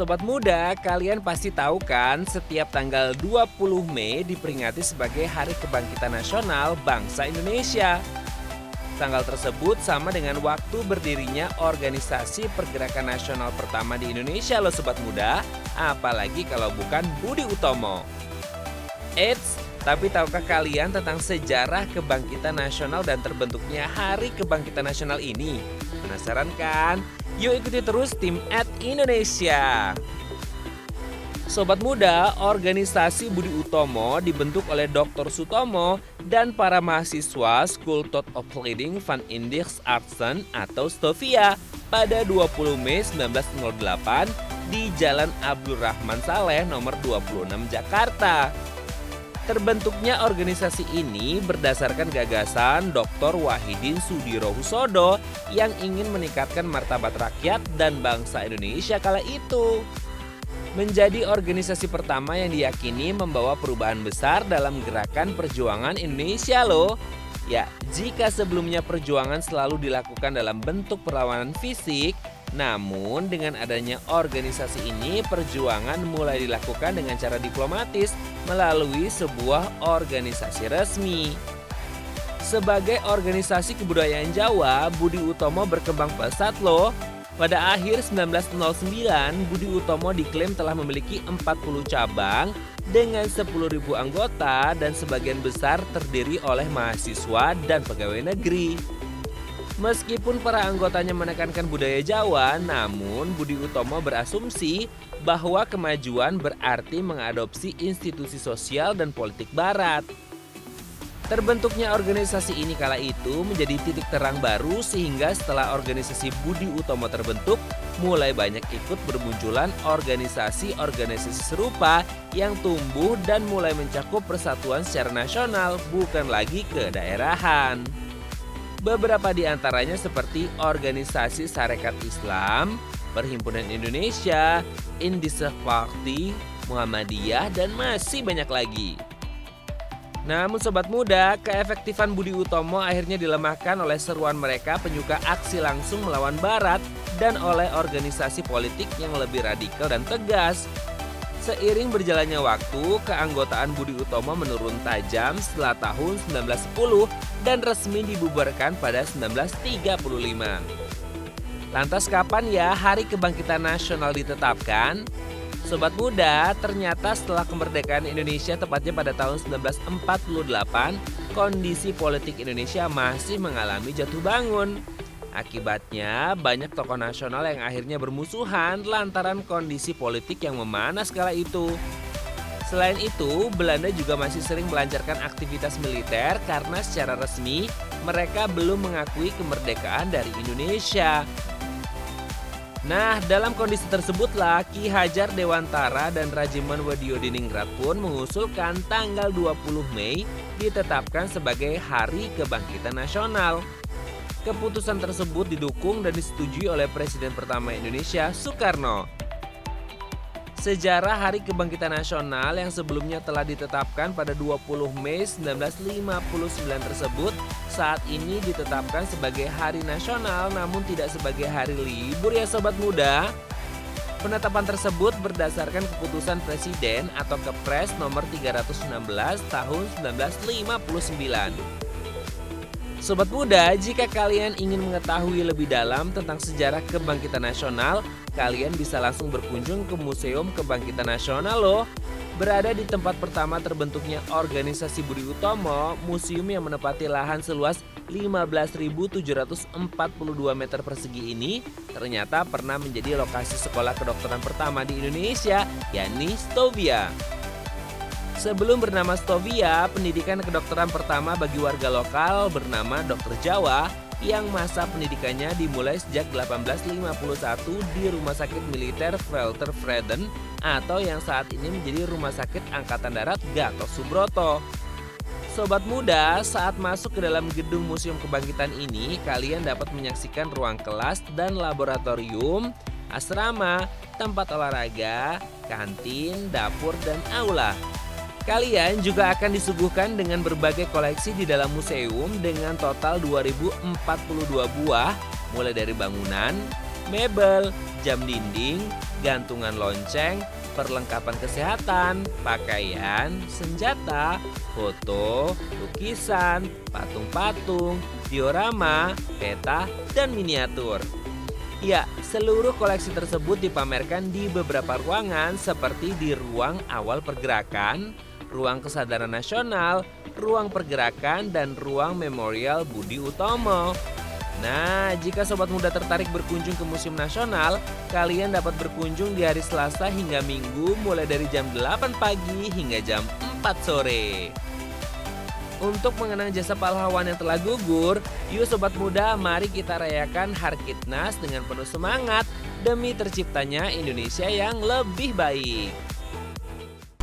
Sobat muda, kalian pasti tahu kan setiap tanggal 20 Mei diperingati sebagai Hari Kebangkitan Nasional Bangsa Indonesia. Tanggal tersebut sama dengan waktu berdirinya organisasi pergerakan nasional pertama di Indonesia loh sobat muda, apalagi kalau bukan Budi Utomo. Eits, tapi tahukah kalian tentang sejarah kebangkitan nasional dan terbentuknya Hari Kebangkitan Nasional ini? Penasaran kan? Yuk ikuti terus tim @Indonesia. Sobat muda, organisasi Budi Utomo dibentuk oleh Dr. Sutomo dan para mahasiswa School Thought of Leading van Indische Artsen atau STOVIA pada 20 Mei 1908 di Jalan Abdul Rahman Saleh nomor 26 Jakarta. Terbentuknya organisasi ini berdasarkan gagasan Dr. Wahidin Sudirohusodo yang ingin meningkatkan martabat rakyat dan bangsa Indonesia kala itu. Menjadi organisasi pertama yang diyakini membawa perubahan besar dalam gerakan perjuangan Indonesia loh. Ya, jika sebelumnya perjuangan selalu dilakukan dalam bentuk perlawanan fisik, namun dengan adanya organisasi ini perjuangan mulai dilakukan dengan cara diplomatis melalui sebuah organisasi resmi. Sebagai organisasi kebudayaan Jawa, Budi Utomo berkembang pesat loh. Pada akhir 1909, Budi Utomo diklaim telah memiliki 40 cabang dengan 10.000 anggota dan sebagian besar terdiri oleh mahasiswa dan pegawai negeri. Meskipun para anggotanya menekankan budaya Jawa, namun Budi Utomo berasumsi bahwa kemajuan berarti mengadopsi institusi sosial dan politik Barat. Terbentuknya organisasi ini kala itu menjadi titik terang baru sehingga setelah organisasi Budi Utomo terbentuk, mulai banyak ikut bermunculan organisasi-organisasi serupa yang tumbuh dan mulai mencakup persatuan secara nasional, bukan lagi kedaerahan. Beberapa di antaranya seperti Organisasi Sarekat Islam, Perhimpunan Indonesia, Indische Party, Muhammadiyah, dan masih banyak lagi. Namun sobat muda, keefektifan Budi Utomo akhirnya dilemahkan oleh seruan mereka penyuka aksi langsung melawan Barat dan oleh organisasi politik yang lebih radikal dan tegas. Seiring berjalannya waktu, keanggotaan Budi Utomo menurun tajam setelah tahun 1910 dan resmi dibubarkan pada 1935. Lantas kapan ya Hari Kebangkitan Nasional ditetapkan? Sobat muda, ternyata setelah kemerdekaan Indonesia tepatnya pada tahun 1948, kondisi politik Indonesia masih mengalami jatuh bangun. Akibatnya, banyak tokoh nasional yang akhirnya bermusuhan lantaran kondisi politik yang memanas kala itu. Selain itu, Belanda juga masih sering melancarkan aktivitas militer karena secara resmi mereka belum mengakui kemerdekaan dari Indonesia. Nah, dalam kondisi tersebutlah Ki Hajar Dewantara dan Rajiman Wediodiningrat pun mengusulkan tanggal 20 Mei ditetapkan sebagai Hari Kebangkitan Nasional. Keputusan tersebut didukung dan disetujui oleh Presiden pertama Indonesia, Soekarno. Sejarah Hari Kebangkitan Nasional yang sebelumnya telah ditetapkan pada 20 Mei 1959 tersebut saat ini ditetapkan sebagai Hari Nasional namun tidak sebagai hari libur ya sobat muda. Penetapan tersebut berdasarkan keputusan Presiden atau Kepres nomor 316 tahun 1959. Sobat muda, jika kalian ingin mengetahui lebih dalam tentang sejarah kebangkitan nasional, kalian bisa langsung berkunjung ke Museum Kebangkitan Nasional loh. Berada di tempat pertama terbentuknya organisasi Budi Utomo, museum yang menempati lahan seluas 15.742 meter persegi ini ternyata pernah menjadi lokasi sekolah kedokteran pertama di Indonesia, yakni STOVIA. Sebelum bernama STOVIA, pendidikan kedokteran pertama bagi warga lokal bernama Dokter Jawa yang masa pendidikannya dimulai sejak 1851 di Rumah Sakit Militer Walter Freden atau yang saat ini menjadi Rumah Sakit Angkatan Darat Gatot Subroto. Sobat muda, saat masuk ke dalam gedung Museum Kebangkitan ini, kalian dapat menyaksikan ruang kelas dan laboratorium, asrama, tempat olahraga, kantin, dapur, dan aula. Kalian juga akan disuguhkan dengan berbagai koleksi di dalam museum dengan total 2042 buah, mulai dari bangunan, mebel, jam dinding, gantungan lonceng, perlengkapan kesehatan, pakaian, senjata, foto, lukisan, patung-patung, diorama, peta, dan miniatur. Ya, seluruh koleksi tersebut dipamerkan di beberapa ruangan seperti di ruang awal pergerakan, ruang kesadaran nasional, ruang pergerakan, dan ruang memorial Budi Utomo. Nah, jika sobat muda tertarik berkunjung ke Museum Nasional, kalian dapat berkunjung di hari Selasa hingga Minggu mulai dari jam 8 pagi hingga jam 4 sore. Untuk mengenang jasa pahlawan yang telah gugur, yuk sobat muda, mari kita rayakan Harkitnas dengan penuh semangat demi terciptanya Indonesia yang lebih baik.